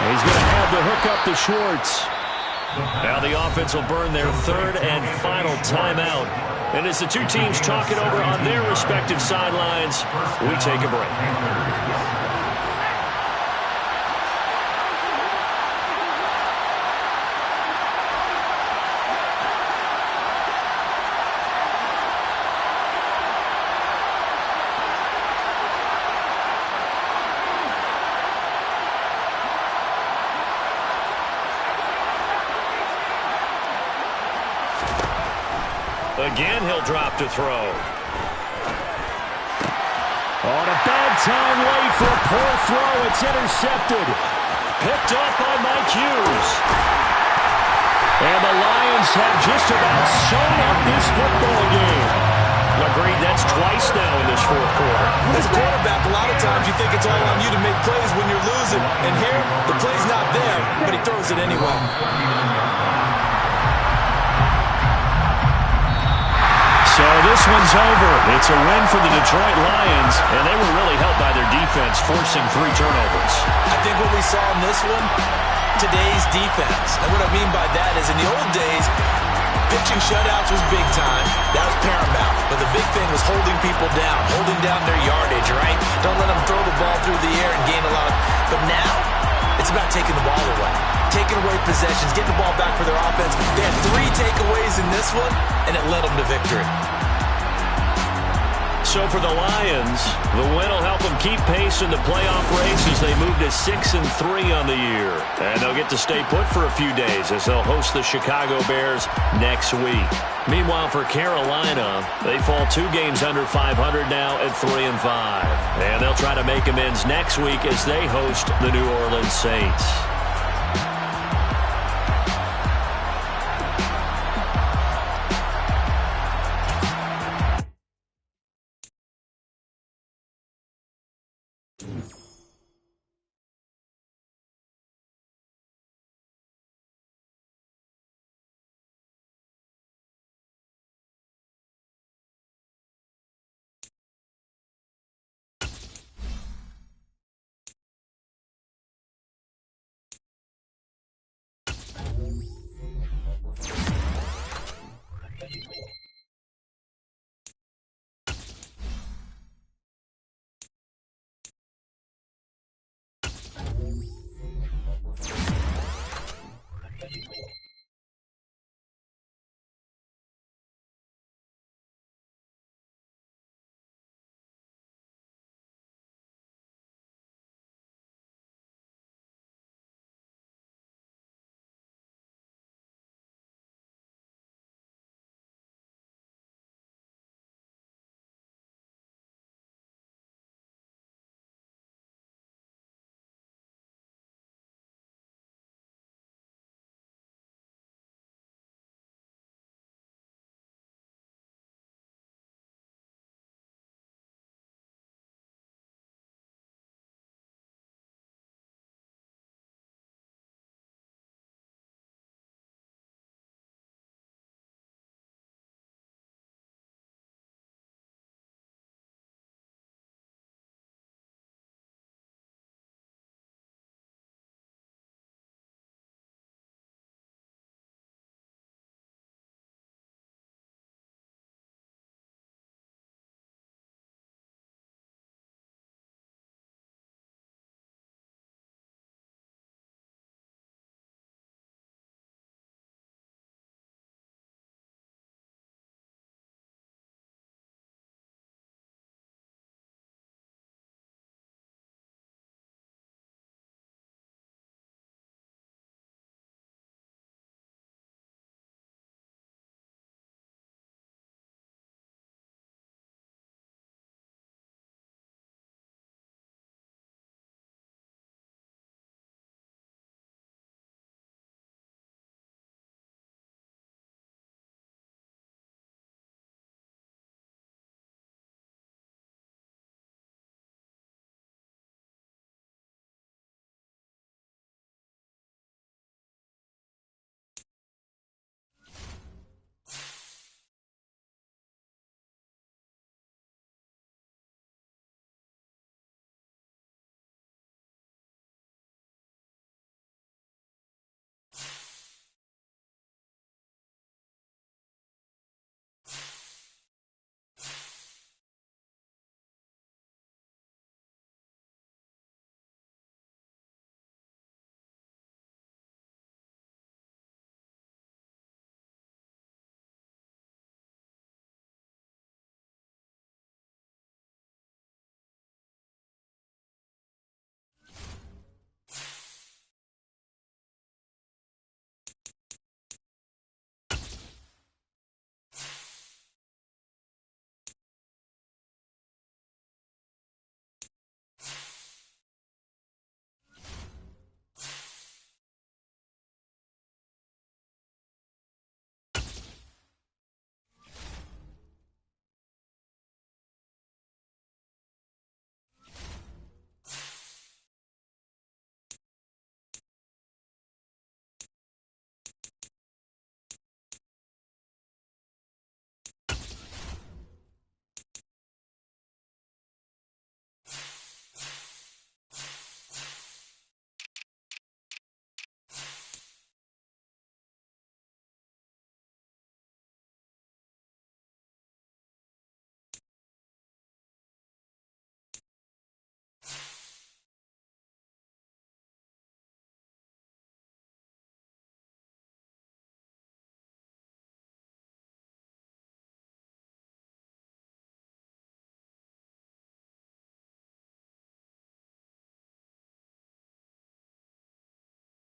He's going to have to hook up to Schwartz. Now the offense will burn their 3rd and final timeout. And as the two teams talk it over on their respective sidelines, we take a break. Again, he'll drop to throw. On a bad time late for a poor throw. It's intercepted. Picked up by Mike Hughes. And the Lions have just about sewn up this football game. Agreed, that's twice now in this 4th quarter. As a quarterback, a lot of times you think it's all on you to make plays when you're losing. And here, the play's not there, but he throws it anyway. So this one's over. It's a win for the Detroit Lions, and they were really helped by their defense, forcing 3 turnovers. I think what we saw in this one, today's defense. And what I mean by that is in the old days, pitching shutouts was big time. That was paramount. But the big thing was holding people down, holding down their yardage, right? Don't let them throw the ball through the air and gain a lot. But now, it's about taking the ball away. Taking away possessions, getting the ball back for their offense. They had 3 takeaways in this one, and it led them to victory. So for the Lions, the win will help them keep pace in the playoff race as they move to 6-3 on the year. And they'll get to stay put for a few days as they'll host the Chicago Bears next week. Meanwhile, for Carolina, they fall 2 games under 500 now at 3-5. And they'll try to make amends next week as they host the New Orleans Saints.